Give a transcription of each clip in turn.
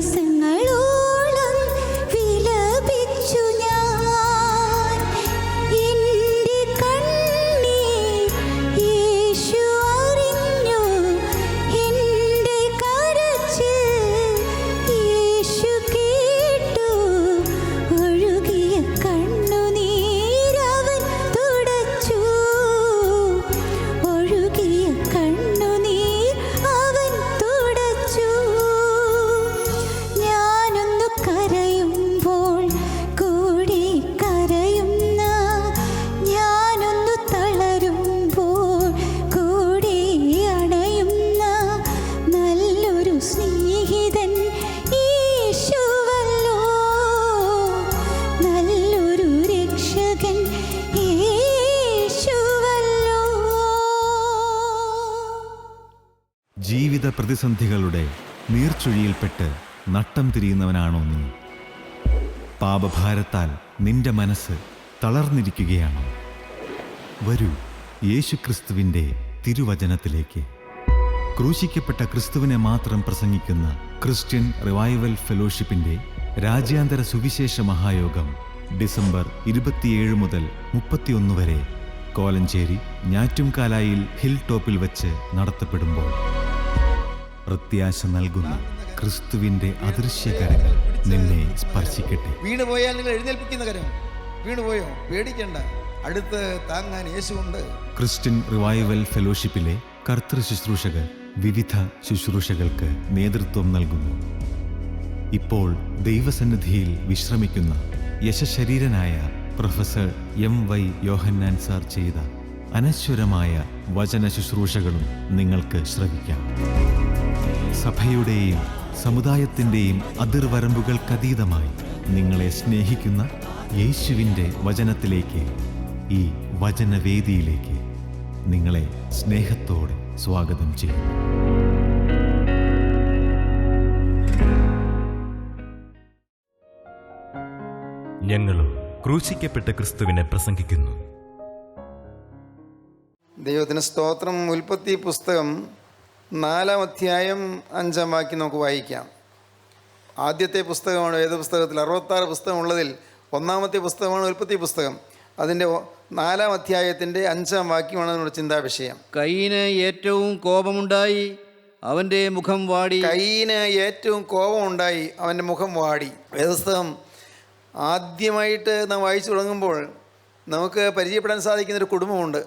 ദിവസങ്ങളോളം വിലപിച്ചു ഞാൻ. എൻ്റെ കണ്ണീർ യേശു അറിഞ്ഞു, എൻ്റെ കരച്ചിൽ യേശു കേട്ടു. ഒഴുകിയ കണ്ണുനീരവൻ തുടച്ചു, ഒഴുകിയ കണ്ണുനീർ അവൻ തുടച്ചു. ഞാനൊന്നു കരയുമ്പോൾ കൂടി കരയുന്ന, ഞാനൊന്നു തളരുമ്പോൾ കൂടി അണയുന്ന നല്ലൊരു സ്നേഹിതൻ യേശുവല്ലോ, നല്ലൊരു രക്ഷകൻ യേശുവല്ലോ. ജീവിത പ്രതിസന്ധികളുടെ നീർച്ചുഴിയിൽപ്പെട്ട് നട്ടം തിരിയുന്നവനാണോ നീ? പാപഭാരത്താൽ നിന്റെ മനസ്സ് തളർന്നിരിക്കുകയാണോ? വരൂ, യേശുക്രിസ്തുവിൻ്റെ തിരുവചനത്തിലേക്ക്. ക്രൂശിക്കപ്പെട്ട ക്രിസ്തുവിനെ മാത്രം പ്രസംഗിക്കുന്ന ക്രിസ്ത്യൻ റിവൈവൽ ഫെലോഷിപ്പിൻ്റെ രാജ്യാന്തര സുവിശേഷ മഹായോഗം ഡിസംബർ 27 മുതൽ 31 വരെ കോലഞ്ചേരി ഞാറ്റുംകാലായിൽ ഹിൽ ടോപ്പിൽ വച്ച് നടത്തപ്പെടുമ്പോൾ പ്രത്യാശ നൽകുന്ന ക്രിസ്തുവിൻ്റെ അദൃശ്യകരങ്ങൾ നിന്നെ സ്പർശിക്കട്ടെ. വീണുപോയാൽ നിങ്ങൾ എഴുന്നേൽപ്പിക്കുന്ന കരം. വീണുപോയോ? പേടിക്കണ്ട, അടുത്ത് താങ്ങാൻ യേശുവുണ്ട്. ക്രിസ്ത്യൻ റിവൈവൽ ഫെലോഷിപ്പിലെ കർത്തൃ ശുശ്രൂഷകർ വിവിധ ശുശ്രൂഷകൾക്ക് നേതൃത്വം നൽകുന്നു. ഇപ്പോൾ ദൈവസന്നിധിയിൽ വിശ്രമിക്കുന്ന യശശരീരനായ പ്രൊഫസർ MY യോഹന്നാൻ സാർ ചെയ്ത അനശ്വരമായ വചന ശുശ്രൂഷകളും നിങ്ങൾക്ക് ശ്രവിക്കാം. സഭയുടെയും സമുദായത്തിൻ്റെയും അതിർവരമ്പുകൾക്കതീതമായി നിങ്ങളെ സ്നേഹിക്കുന്ന യേശുവിൻ്റെ വചനത്തിലേക്ക്, ഈ വചനവേദിയിലേക്ക് നിങ്ങളെ സ്നേഹത്തോടെ സ്വാഗതം ചെയ്യുന്നു. ഞങ്ങളും ക്രൂശിക്കപ്പെട്ട ക്രിസ്തുവിനെ പ്രസംഗിക്കുന്നു. ദൈവത്തിന് സ്തോത്രം. ഉൽപ്പത്തി പുസ്തകം 4-ാം അധ്യായം 5-ാം വാക്യം നമുക്ക് വായിക്കാം. ആദ്യത്തെ പുസ്തകമാണ് വേദപുസ്തകത്തിൽ. 66 പുസ്തകമുള്ളതിൽ 1-ാമത്തെ പുസ്തകമാണ് ഉൽപ്പത്തി പുസ്തകം. അതിൻ്റെ 4-ാം അധ്യായത്തിൻ്റെ 5-ാം വാക്യമാണ് നമ്മുടെ ചിന്താവിഷയം. കയീന് ഏറ്റവും കോപമുണ്ടായി, അവൻ്റെ മുഖം വാടി. കയീന് ഏറ്റവും കോപമുണ്ടായി, അവൻ്റെ മുഖം വാടി. വേദപുസ്തകം ആദ്യമായിട്ട് നാം വായിച്ചു തുടങ്ങുമ്പോൾ നമുക്ക് പരിചയപ്പെടാൻ സാധിക്കുന്നൊരു കുടുംബമുണ്ട്,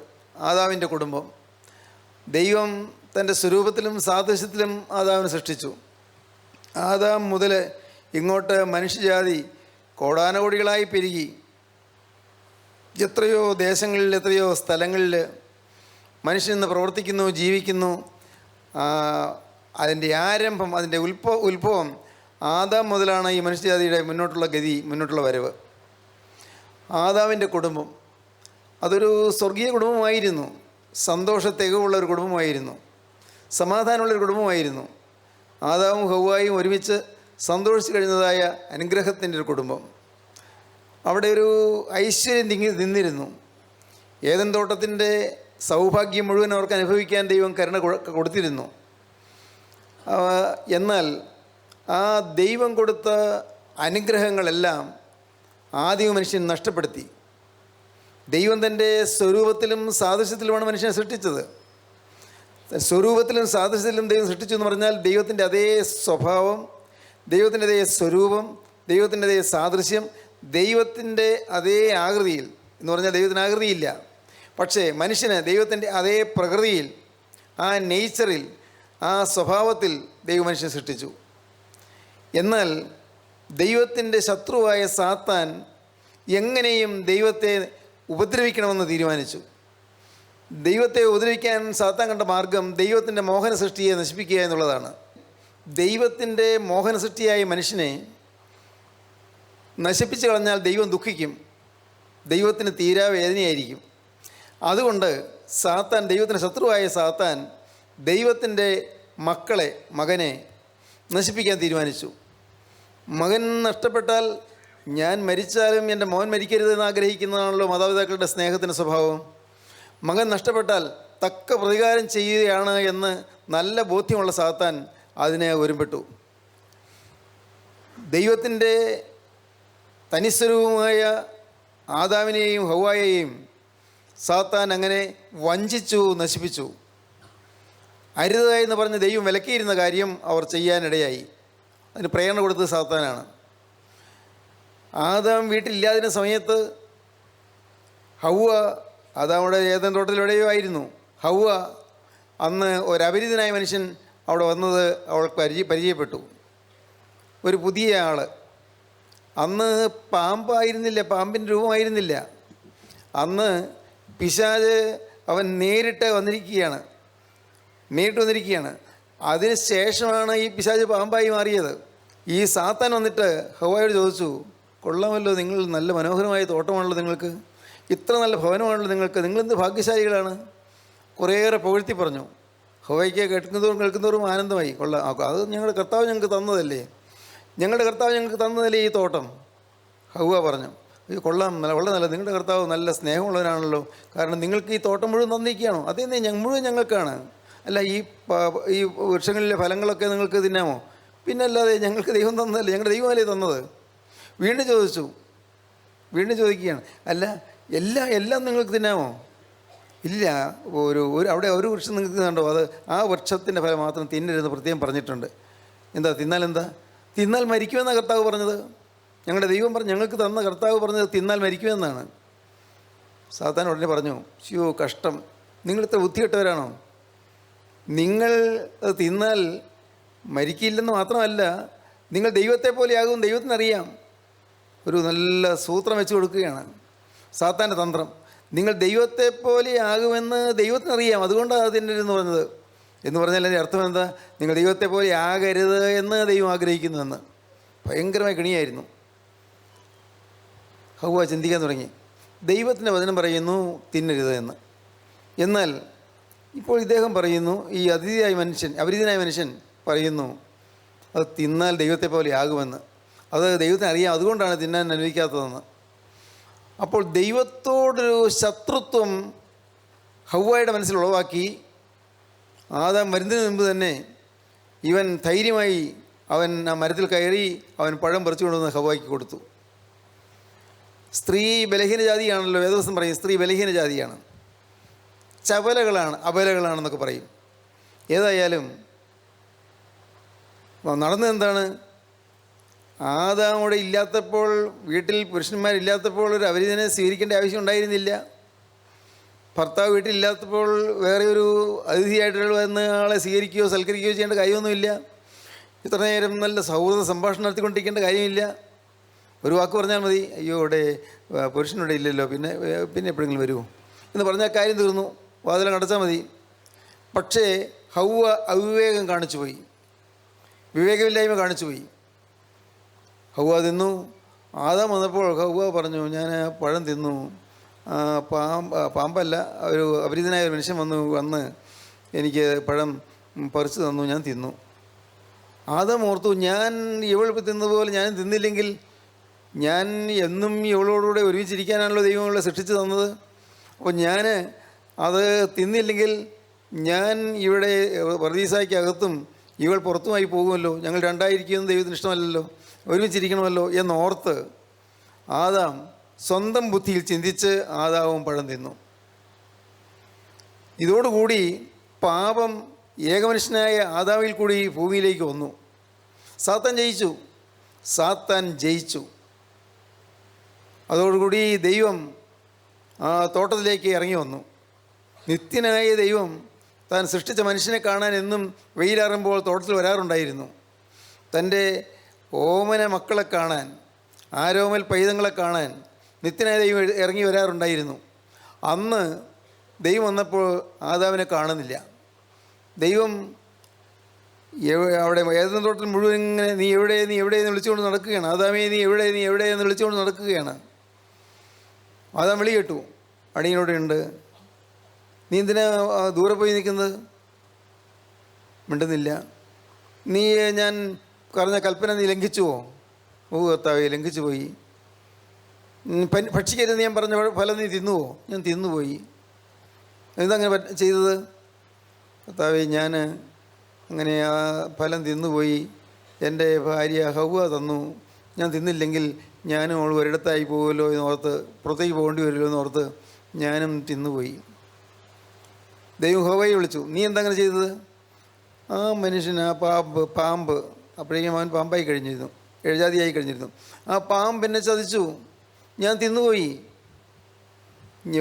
ആദാമിൻ്റെ കുടുംബം. ദൈവം തൻ്റെ സ്വരൂപത്തിലും സാദൃശ്യത്തിലും ആദാമിനെ സൃഷ്ടിച്ചു. ആദാം മുതൽ ഇങ്ങോട്ട് മനുഷ്യജാതി കോടാനകോടികളായി പെരുകി. എത്രയോ ദേശങ്ങളിൽ, എത്രയോ സ്ഥലങ്ങളിൽ മനുഷ്യൻ ഇന്ന് പ്രവർത്തിക്കുന്നു, ജീവിക്കുന്നു. അതിൻ്റെ ആരംഭം, അതിൻ്റെ ഉത്ഭവം ആദാം മുതലാണ് ഈ മനുഷ്യജാതിയുടെ മുന്നോട്ടുള്ള ഗതി, മുന്നോട്ടുള്ള വരവ്. ആദാമിൻ്റെ കുടുംബം അതൊരു സ്വർഗീയ കുടുംബമായിരുന്നു. സന്തോഷത്തികവുള്ള ഒരു കുടുംബമായിരുന്നു, സമാധാനമുള്ളൊരു കുടുംബമായിരുന്നു. ആദാമും ഹവ്വായും ഒരുമിച്ച് സന്തോഷിച്ച് കഴിഞ്ഞതായ അനുഗ്രഹത്തിൻ്റെ ഒരു കുടുംബം. അവിടെ ഒരു ഐശ്വര്യം നിന്നിരുന്നു. ഏദൻ തോട്ടത്തിൻ്റെ സൗഭാഗ്യം മുഴുവൻ അവർക്ക് അനുഭവിക്കാൻ ദൈവം കരുണ കൊടുത്തിരുന്നു. എന്നാൽ ആ ദൈവം കൊടുത്ത അനുഗ്രഹങ്ങളെല്ലാം ആദിമ മനുഷ്യൻ നഷ്ടപ്പെടുത്തി. ദൈവം തൻ്റെ സ്വരൂപത്തിലും സാദൃശ്യത്തിലുമാണ് മനുഷ്യനെ സൃഷ്ടിച്ചത്. സ്വരൂപത്തിലും സാദൃശ്യത്തിലും ദൈവം സൃഷ്ടിച്ചു എന്ന് പറഞ്ഞാൽ ദൈവത്തിൻ്റെ അതേ സ്വഭാവം, ദൈവത്തിൻ്റെ അതേ സ്വരൂപം, ദൈവത്തിൻ്റെ അതേ സാദൃശ്യം, ദൈവത്തിൻ്റെ അതേ ആകൃതിയിൽ എന്ന് പറഞ്ഞാൽ ദൈവത്തിന് ആകൃതിയില്ല. പക്ഷേ മനുഷ്യന് ദൈവത്തിൻ്റെ അതേ പ്രകൃതിയിൽ, ആ നേച്ചറിൽ, ആ സ്വഭാവത്തിൽ ദൈവം മനുഷ്യനെ സൃഷ്ടിച്ചു. എന്നാൽ ദൈവത്തിൻ്റെ ശത്രുവായ സാത്താൻ എങ്ങനെയും ദൈവത്തെ ഉപദ്രവിക്കണമെന്ന് തീരുമാനിച്ചു. ദൈവത്തെ ഉപദ്രവിക്കാൻ സാത്താൻ കണ്ട മാർഗം ദൈവത്തിൻ്റെ മോഹന സൃഷ്ടിയെ നശിപ്പിക്കുക എന്നുള്ളതാണ്. ദൈവത്തിൻ്റെ മോഹന സൃഷ്ടിയായ മനുഷ്യനെ നശിപ്പിച്ചു കളഞ്ഞാൽ ദൈവം ദുഃഖിക്കും, ദൈവത്തിന് തീരാ വേദനയായിരിക്കും. അതുകൊണ്ട് സാത്താൻ, ദൈവത്തിൻ്റെ ശത്രുവായ സാത്താൻ ദൈവത്തിൻ്റെ മകനെ നശിപ്പിക്കാൻ തീരുമാനിച്ചു. മകൻ നഷ്ടപ്പെട്ടാൽ ഞാൻ മരിച്ചാലും എൻ്റെ മോൻ മരിക്കരുതെന്ന് ആഗ്രഹിക്കുന്നതാണല്ലോ മാതാപിതാക്കളുടെ സ്നേഹത്തിൻ്റെ സ്വഭാവം. മകൻ നഷ്ടപ്പെട്ടാൽ തക്ക പ്രതികാരം ചെയ്യുകയാണ് എന്ന് നല്ല ബോധ്യമുള്ള സാത്താൻ അതിനെ ഒരുമ്പെട്ടു. ദൈവത്തിൻ്റെ തനിസ്വരൂപമായ ആദാമിനെയും ഹവ്വായെയും സാത്താൻ അങ്ങനെ വഞ്ചിച്ചു, നശിപ്പിച്ചു. അരുതായെന്ന് പറഞ്ഞ് ദൈവം വിലക്കിയിരുന്ന കാര്യം അവർ ചെയ്യാനിടയായി. അതിന് പ്രേരണ കൊടുത്തത് സാത്താനാണ്. ആദാം വീട്ടിലില്ലാതിരുന്ന സമയത്ത് ഹവ്വ, ആദാമുടെ ഏദൻ തോട്ടത്തിലെവിടെയോ ആയിരുന്നു, ഹവ്വ അന്ന് ഒരപരിചിതനായ മനുഷ്യൻ അവിടെ വന്നത് അവൾക്ക് പരിചയപ്പെട്ടു. ഒരു പുതിയ ആൾ. അന്ന് പാമ്പായിരുന്നില്ല, പാമ്പിൻ്റെ രൂപമായിരുന്നില്ല. അന്ന് പിശാച് അവൻ നേരിട്ട് വന്നിരിക്കുകയാണ്. അതിന് ശേഷമാണ് ഈ പിശാച് പാമ്പായി മാറിയത്. ഈ സാത്താൻ വന്നിട്ട് ഹവ്വായോട് ചോദിച്ചു, കൊള്ളാമല്ലോ, നിങ്ങൾ നല്ല മനോഹരമായ തോട്ടമാണല്ലോ, നിങ്ങൾക്ക് ഇത്ര നല്ല ഭവനമാണല്ലോ, നിങ്ങളെന്ത് ഭാഗ്യശാലികളാണ്. കുറേയേറെ പുകഴ്ത്തി പറഞ്ഞു. ഹവ്വയ്ക്ക് കേൾക്കുന്നവരും ആനന്ദമായി. കൊള്ളാം, അത് ഞങ്ങളുടെ കർത്താവ് ഞങ്ങൾക്ക് തന്നതല്ലേ ഈ തോട്ടം. ഹവ്വ പറഞ്ഞു, കൊള്ളാം, വളരെ നല്ല, നിങ്ങളുടെ കർത്താവ് നല്ല സ്നേഹമുള്ളവരാണല്ലോ, കാരണം നിങ്ങൾക്ക് ഈ തോട്ടം മുഴുവൻ തന്നിരിക്കുകയാണോ? അതേ, മുഴുവൻ ഞങ്ങൾക്കാണ്. അല്ല, ഈ വൃക്ഷങ്ങളിലെ ഫലങ്ങളൊക്കെ നിങ്ങൾക്ക് തിന്നാമോ? പിന്നെ അല്ലാതെ ഞങ്ങൾക്ക് ദൈവം തന്നതല്ലേ, ഞങ്ങളുടെ ദൈവമല്ലേ തന്നത്. വീണ്ടും ചോദിക്കുകയാണ്, അല്ല എല്ലാം നിങ്ങൾക്ക് തിന്നാമോ? ഇല്ല, അവിടെ ഒരു വൃക്ഷം നിങ്ങൾക്ക് കണ്ടോ, അത് ആ വൃക്ഷത്തിൻ്റെ ഫലം മാത്രം തിന്നരുതെന്ന് പ്രത്യേകം പറഞ്ഞിട്ടുണ്ട്. തിന്നാൽ മരിക്കുമെന്നാണ് കർത്താവ് പറഞ്ഞത്. ഞങ്ങളുടെ ദൈവം ഞങ്ങൾക്ക് തന്ന കർത്താവ് പറഞ്ഞത് തിന്നാൽ മരിക്കുമെന്നാണ്. സാത്താൻ ഉടനെ പറഞ്ഞു, ശ്യോ കഷ്ടം, നിങ്ങളിത്ര ബുദ്ധികെട്ടവരാണോ? നിങ്ങൾ തിന്നാൽ മരിക്കില്ലെന്ന് മാത്രമല്ല, നിങ്ങൾ ദൈവത്തെ പോലെയാകും, ദൈവത്തിനറിയാം. ഒരു നല്ല സൂത്രം വെച്ച് കൊടുക്കുകയാണ് സാത്താൻ്റെ തന്ത്രം. നിങ്ങൾ ദൈവത്തെ പോലെയാകുമെന്ന് ദൈവത്തിനറിയാം, അതുകൊണ്ടാണ് അതിൻ്റെ എന്ന് പറഞ്ഞാൽ അതിൻ്റെ അർത്ഥം എന്താ? നിങ്ങൾ ദൈവത്തെ പോലെ ആകരുത് എന്ന് ദൈവം ആഗ്രഹിക്കുന്നുവെന്ന്. ഭയങ്കരമായ കെണിയായിരുന്നു. ഹവ്വ ചിന്തിക്കാൻ തുടങ്ങി. ദൈവത്തിൻ്റെ വചനം പറയുന്നു തിന്നരുത് എന്ന്. എന്നാൽ ഇപ്പോൾ ഇദ്ദേഹം പറയുന്നു, ഈ അപരിചിതനായ മനുഷ്യൻ പറയുന്നു അത് തിന്നാൽ ദൈവത്തെ പോലെ ആകുമെന്ന്. അത് ദൈവത്തിന് അറിയാം, അതുകൊണ്ടാണ് തിന്നാൻ അനുവദിക്കാത്തതെന്ന്. അപ്പോൾ ദൈവത്തോടൊരു ശത്രുത്വം ഹവ്വയുടെ മനസ്സിൽ ഉളവാക്കി. ആദാം വരുന്നതിന് മുമ്പ് തന്നെ ഇവൻ ധൈര്യമായി അവൻ ആ മരത്തിൽ കയറി അവൻ പഴം പറിച്ചു കൊണ്ടുവന്ന് ഹവ്വയ്ക്ക് കൊടുത്തു. സ്ത്രീ ബലഹീന ജാതിയാണല്ലോ, വേദവസ്തം പറയും സ്ത്രീ ബലഹീന ജാതിയാണ്, അബലകളാണെന്നൊക്കെ പറയും. ഏതായാലും നടന്നത് എന്താണ്? ആദാം അവിടെ ഇല്ലാത്തപ്പോൾ, വീട്ടിൽ പുരുഷന്മാരില്ലാത്തപ്പോൾ ഒരു അപരിചിതനെ സ്വീകരിക്കേണ്ട ആവശ്യം ഉണ്ടായിരുന്നില്ല. ഭർത്താവ് വീട്ടിലില്ലാത്തപ്പോൾ വേറെ ഒരു അതിഥിയായിട്ടുള്ള വന്ന് ആളെ സ്വീകരിക്കുകയോ സൽക്കരിക്കുകയോ ചെയ്യേണ്ട കാര്യമൊന്നുമില്ല. ഇത്ര നേരം നല്ല സൗഹൃദ സംഭാഷണം നടത്തിക്കൊണ്ടിരിക്കേണ്ട കാര്യമില്ല. ഒരു വാക്ക് പറഞ്ഞാൽ മതി, അയ്യോ ഇവിടെ പുരുഷനിവിടെ ഇല്ലല്ലോ, പിന്നെ എപ്പോഴെങ്കിലും വരുമോ എന്ന് പറഞ്ഞാൽ കാര്യം തീർന്നു, വാതിലം അടച്ചാൽ മതി. പക്ഷേ ഹവ്വ അവിവേകം കാണിച്ചു പോയി, വിവേകമില്ലായ്മ കാണിച്ചു പോയി. ഹവ്വ തിന്നു. ആദാം വന്നപ്പോൾ ഹവ്വ പറഞ്ഞു, ഞാൻ പഴം തിന്നു, പാമ്പല്ല, ഒരു അപരിചിതനായ ഒരു മനുഷ്യൻ വന്ന് എനിക്ക് പഴം പറിച്ചു തന്നു, ഞാൻ തിന്നു. ആദാം ഓർത്തു, ഞാൻ ഇവൾ തിന്നതുപോലെ ഞാനും തിന്നില്ലെങ്കിൽ ഞാൻ എന്നും ഇവളോടുകൂടെ ഒരുമിച്ചിരിക്കാനാണല്ലോ ദൈവങ്ങളെ സൃഷ്ടിച്ചു തന്നത്. അപ്പോൾ ഞാൻ അത് തിന്നില്ലെങ്കിൽ ഞാൻ ഇവിടെ പർദീസായ്ക്കകത്തും ഇവൾ പുറത്തുമായി പോകുമല്ലോ, ഞങ്ങൾ രണ്ടായിരിക്കുമെന്ന് ദൈവത്തിന് ഇഷ്ടമല്ലല്ലോ, ഒരുമിച്ചിരിക്കണമല്ലോ എന്നോർത്ത് ആദാം സ്വന്തം ബുദ്ധിയിൽ ചിന്തിച്ച് ആദാവും പഴം തിന്നു. ഇതോടുകൂടി പാപം ഏകമനുഷ്യനായ ആദാമിൽ കൂടി ഭൂമിയിലേക്ക് വന്നു. സാത്താൻ ജയിച്ചു. അതോടുകൂടി ദൈവം ആ തോട്ടത്തിലേക്ക് ഇറങ്ങി വന്നു. നിത്യനായ ദൈവം താൻ സൃഷ്ടിച്ച മനുഷ്യനെ കാണാൻ എന്നും വെയിലാറുമ്പോൾ തോട്ടത്തിൽ വരാറുണ്ടായിരുന്നു. തൻ്റെ ഓമന മക്കളെ കാണാൻ, ആരോമൽ പൈതങ്ങളെ കാണാൻ നിത്യനായ ദൈവം ഇറങ്ങി വരാറുണ്ടായിരുന്നു. അന്ന് ദൈവം വന്നപ്പോൾ ആദാമിനെ കാണുന്നില്ല. ദൈവം അവിടെ ഏദൻ തോട്ടത്തിൽ മുഴുവൻ ഇങ്ങനെ നീ എവിടെ എന്ന് വിളിച്ചുകൊണ്ട് നടക്കുകയാണ്. ആദാമേ നീ എവിടെ എന്ന് വിളിച്ചുകൊണ്ട് നടക്കുകയാണ്. ആദാം വിളി കേട്ടു, അടിയനോടെയുണ്ട്, നീ എന്തിനാ ദൂരെ പോയി നിൽക്കുന്നത്? മിണ്ടുന്നില്ല. നീ ഞാൻ പറഞ്ഞ കൽപ്പന നീ ലംഘിച്ചുവോ? ഓ കർത്താവേ, ലംഘിച്ചു പോയി. ഭക്ഷിക്കരുത് ഞാൻ പറഞ്ഞ ഫലം നീ തിന്നുവോ? ഞാൻ തിന്നുപോയി. എന്തങ്ങനെ ചെയ്തത്? കർത്താവേ, ഞാൻ അങ്ങനെ ആ ഫലം തിന്നുപോയി എൻ്റെ ഭാര്യ ഹൗവ തന്നു, ഞാൻ തിന്നില്ലെങ്കിൽ ഞാനും അവൾ ഒരിടത്തായി പോകുമല്ലോ എന്നോർത്ത്, പുറത്തേക്ക് പോകേണ്ടി വരുമല്ലോ എന്നോർത്ത് ഞാനും തിന്നുപോയി. ദൈവം ഹൗവയെ വിളിച്ചു, നീ എന്താ അങ്ങനെ ചെയ്തത്? ആ മനുഷ്യൻ, ആ പാമ്പ് അപ്പോഴേക്കും അവൻ പാമ്പായി കഴിഞ്ഞിരുന്നു, എഴുജാതിയായി കഴിഞ്ഞിരുന്നു. ആ പാമ്പ് എന്നെ ചതിച്ചു, ഞാൻ തിന്നുപോയി.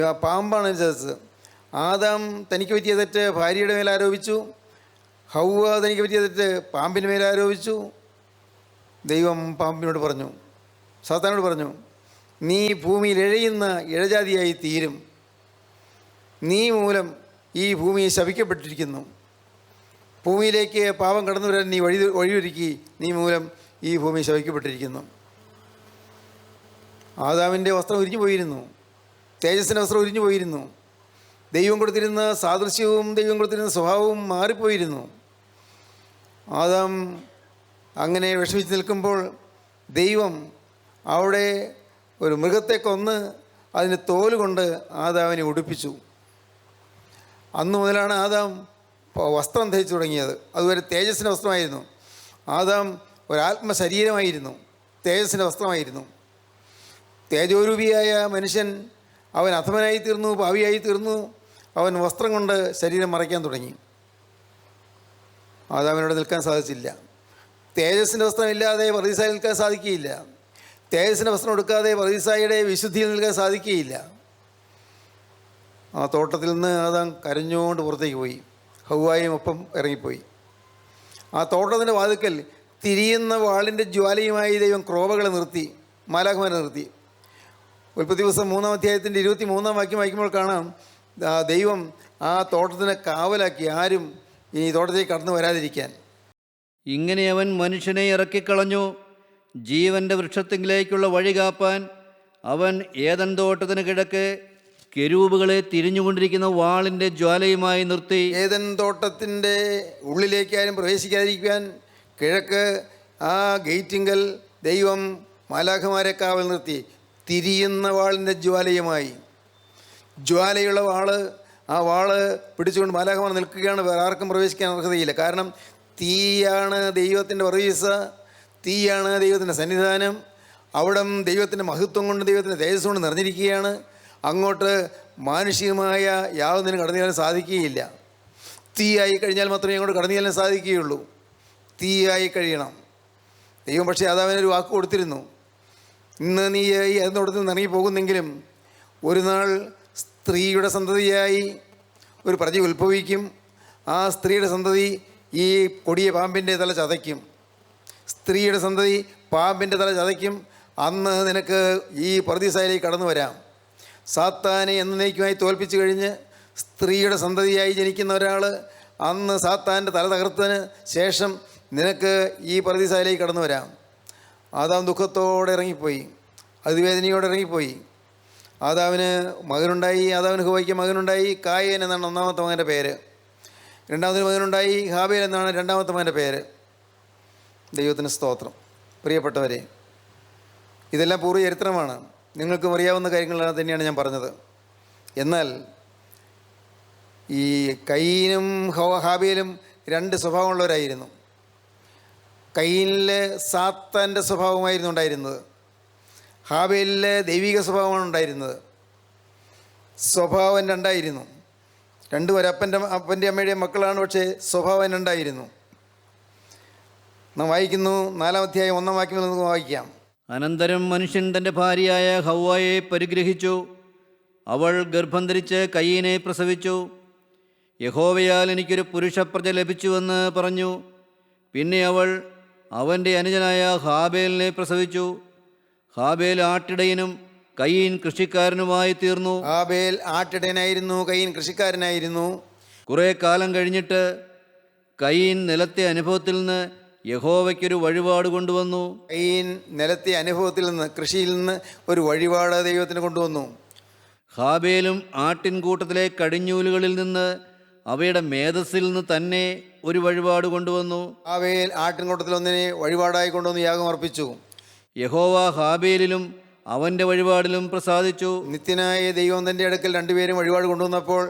ആ പാമ്പാണ് എന്നെ ചതിച്ചത്. ആദാം തനിക്ക് പറ്റിയ തെറ്റ് ഭാര്യയുടെ മേൽ ആരോപിച്ചു, ഹൗവ തനിക്ക് പറ്റിയ തെറ്റ് പാമ്പിന് മേൽ ആരോപിച്ചു. ദൈവം പാമ്പിനോട് പറഞ്ഞു, സാത്താനോട് പറഞ്ഞു, നീ ഭൂമിയിൽ എഴയുന്ന ഇഴജാതിയായി തീരും, നീ മൂലം ഈ ഭൂമി ശപിക്കപ്പെട്ടിരിക്കുന്നു, ഭൂമിയിലേക്ക് പാപം കടന്നു വരാൻ നീ വഴിയൊരുക്കി, നീ മൂലം ഈ ഭൂമി ശപിക്കപ്പെട്ടിരിക്കുന്നു. ആദാമിൻ്റെ വസ്ത്രം ഉരിഞ്ഞു പോയിരുന്നു, തേജസ്സിൻ്റെ വസ്ത്രം ഉരിഞ്ഞു പോയിരുന്നു. ദൈവം കൊടുത്തിരുന്ന സാദൃശ്യവും ദൈവം കൊടുത്തിരുന്ന സ്വഭാവവും മാറിപ്പോയിരുന്നു. ആദാം അങ്ങനെ വിഷമിച്ച് നിൽക്കുമ്പോൾ ദൈവം അവിടെ ഒരു മൃഗത്തെ കൊന്ന് അതിന് തോല് കൊണ്ട് ആദാമിനെ ഉടുപ്പിച്ചു. അന്നു മുതലാണ് ആദാം വസ്ത്രം ധരിച്ചു തുടങ്ങിയത്. അതുവരെ തേജസ്സിൻ്റെ വസ്ത്രമായിരുന്നു. ആദാം ഒരാത്മശരീരമായിരുന്നു, തേജസ്സിൻ്റെ വസ്ത്രമായിരുന്നു. തേജോരൂപിയായ മനുഷ്യൻ അവൻ അധമനായി തീർന്നു, പാവിയായി തീർന്നു. അവൻ വസ്ത്രം കൊണ്ട് ശരീരം മറയ്ക്കാൻ തുടങ്ങി. ആദാമിനോട് നിൽക്കാൻ സാധിച്ചില്ല. തേജസ്സിൻ്റെ വസ്ത്രമില്ലാതെ പറുദീസായിൽ നിൽക്കാൻ സാധിക്കുകയില്ല. തേജസ്സിൻ്റെ വസ്ത്രം എടുക്കാതെ പറുദീസായുടെ വിശുദ്ധിയിൽ നിൽക്കാൻ സാധിക്കുകയില്ല. ആ തോട്ടത്തിൽ നിന്ന് ആദാം കരഞ്ഞുകൊണ്ട് പുറത്തേക്ക് പോയി, ഹൗവായും ഒപ്പം ഇറങ്ങിപ്പോയി. ആ തോട്ടത്തിൻ്റെ വാതിക്കൽ തിരിയുന്ന വാളിൻ്റെ ജ്വാലയുമായി ദൈവം ക്രോവകളെ നിർത്തി, മാലാഖമാരെ നിർത്തി. ഉൽപ്പത്തി ദിവസം 3-ാം അധ്യായത്തിൻ്റെ 23-ാം വാക്യം വായിക്കുമ്പോൾ കാണാം, ദൈവം ആ തോട്ടത്തിനെ കാവലാക്കി, ആരും ഈ തോട്ടത്തേക്ക് കടന്നു വരാതിരിക്കാൻ. ഇങ്ങനെ അവൻ മനുഷ്യനെ ഇറക്കിക്കളഞ്ഞു. ജീവൻ്റെ വൃക്ഷത്തിങ്കിലേക്കുള്ള വഴി കാപ്പാൻ അവൻ ഏദൻ തോട്ടത്തിന് കിഴക്ക് കെരൂബുകളെ തിരിഞ്ഞുകൊണ്ടിരിക്കുന്ന വാളിൻ്റെ ജ്വാലയുമായി നിർത്തി. ഏദൻ തോട്ടത്തിൻ്റെ ഉള്ളിലേക്ക് ആരും പ്രവേശിക്കാതിരിക്കാൻ കിഴക്ക് ആ ഗേറ്റിങ്കൽ ദൈവം മാലാഖമാരെ കാവൽ നിർത്തി, തിരിയുന്ന വാളിൻ്റെ ജ്വാലയുമായി. ജ്വാലയുള്ള വാള്, ആ വാള് പിടിച്ചുകൊണ്ട് മാലാഖമാർ നിൽക്കുകയാണ്. വേറെ ആർക്കും പ്രവേശിക്കാൻ അർഹതയില്ല. കാരണം തീയാണ് ദൈവത്തിൻ്റെ പറുദീസ, തീയാണ് ദൈവത്തിൻ്റെ സന്നിധാനം. അവിടം ദൈവത്തിൻ്റെ മഹത്വം കൊണ്ട്, ദൈവത്തിൻ്റെ തേജസ് കൊണ്ട് നിറഞ്ഞിരിക്കുകയാണ്. അങ്ങോട്ട് മാനുഷികമായ യാതൊന്നിനും കടന്നു ചെല്ലാൻ സാധിക്കുകയില്ല. തീയായി കഴിഞ്ഞാൽ മാത്രമേ അങ്ങോട്ട് കടന്നു ചെല്ലാൻ സാധിക്കുകയുള്ളൂ. തീയായി കഴിയണം. ദൈവം പക്ഷേ ആദാമിനൊരു വാക്ക് കൊടുത്തിരുന്നു, ഇന്ന് നീ ഈ അതിനോടത്ത് നിന്ന് ഇറങ്ങി പോകുന്നെങ്കിലും ഒരു നാൾ സ്ത്രീയുടെ സന്തതിയായി ഒരു പ്രജ ഉത്ഭവിക്കും. ആ സ്ത്രീയുടെ സന്തതി ഈ കൊടിയ പാമ്പിൻ്റെ തല ചതയ്ക്കും. സ്ത്രീയുടെ സന്തതി പാമ്പിൻ്റെ തല ചതയ്ക്കും. അന്ന് നിനക്ക് ഈ പറുദീസായിലേക്ക് കടന്നു വരാം. സാത്താനെ എന്നേക്കുമായി തോൽപ്പിച്ചു കഴിഞ്ഞ് സ്ത്രീയുടെ സന്തതിയായി ജനിക്കുന്ന ഒരാൾ അന്ന് സാത്താൻ്റെ തല തകർത്തതിന് ശേഷം നിനക്ക് ഈ പറുദീസായിലേക്ക് കടന്നു വരാം. ആദാം ദുഃഖത്തോടെ ഇറങ്ങിപ്പോയി, അതിവേദനയോടെ ഇറങ്ങിപ്പോയി. ആദാമിന് മകനുണ്ടായി. ആദാമിന് ഹൗവയ്ക്ക് മകനുണ്ടായി. കായേൻ എന്നാണ് ഒന്നാമത്തെ മകൻ്റെ പേര്. രണ്ടാമതൊരു മകനുണ്ടായി, ഹാബേൽ എന്നാണ് രണ്ടാമത്തെ മകൻ്റെ പേര്. ദൈവത്തിന് സ്തോത്രം. പ്രിയപ്പെട്ടവരെ, ഇതെല്ലാം പൂർവ്വ ചരിത്രമാണ്. നിങ്ങൾക്കും അറിയാവുന്ന കാര്യങ്ങളാണ് തന്നെയാണ് ഞാൻ പറഞ്ഞത്. എന്നാൽ ഈ കയീനും ഹാബേലും രണ്ട് സ്വഭാവമുള്ളവരായിരുന്നു. കയീനിൽ സാത്താൻ്റെ സ്വഭാവമായിരുന്നു ഉണ്ടായിരുന്നത്, ഹാബേലിൽ ദൈവിക സ്വഭാവമാണ് ഉണ്ടായിരുന്നത്. സ്വഭാവം രണ്ടായിരുന്നു. രണ്ടും അപ്പൻ്റെ അമ്മയുടെയും മക്കളാണ്, പക്ഷേ സ്വഭാവം രണ്ടായിരുന്നു. നാം വായിക്കുന്നു, 4-ാം അധ്യായം 1-ാം വാക്യം നമുക്ക് വായിക്കാം. അനന്തരം മനുഷ്യൻ തൻ്റെ ഭാര്യയായ ഹൗവയെ പരിഗ്രഹിച്ചു. അവൾ ഗർഭം ധരിച്ച് കയീനെ പ്രസവിച്ചു. യഹോവയാൽ എനിക്കൊരു പുരുഷപ്രജ ലഭിച്ചുവെന്ന് പറഞ്ഞു. പിന്നെ അവൾ അവൻ്റെ അനുജനായ ഹാബേലിനെ പ്രസവിച്ചു. ഹാബേൽ ആട്ടിടയനും കയീൻ കൃഷിക്കാരനുമായി തീർന്നു. ഹാബേൽ ആട്ടിടയനായിരുന്നു, കയീൻ കൃഷിക്കാരനായിരുന്നു. കുറേ കാലം കഴിഞ്ഞിട്ട് കയീൻ നിലത്തെ അനുഭവത്തിൽ നിന്ന് യഹോവയ്ക്കൊരു വഴിപാട് കൊണ്ടുവന്നു. കയീൻ നിലത്തെ അനുഭവത്തിൽ നിന്ന്, കൃഷിയിൽ നിന്ന് ഒരു വഴിപാട് ദൈവത്തിന് കൊണ്ടുവന്നു. ഹാബേലും ആട്ടിൻകൂട്ടത്തിലെ കടിഞ്ഞൂലുകളിൽ നിന്ന് അവയുടെ മേധസ്സിൽ നിന്ന് തന്നെ ഒരു വഴിപാട് കൊണ്ടുവന്നു. ഹാബേൽ ആട്ടിൻകൂട്ടത്തിൽ ഒന്നിനെ വഴിപാടായി കൊണ്ടുവന്ന് യാഗം അർപ്പിച്ചു. യഹോവ ഹാബേലിലും അവൻ്റെ വഴിപാടിലും പ്രസാദിച്ചു. നിത്യനായ ദൈവം തൻ്റെ അടുക്കൽ രണ്ടുപേരും വഴിപാട് കൊണ്ടുവന്നപ്പോൾ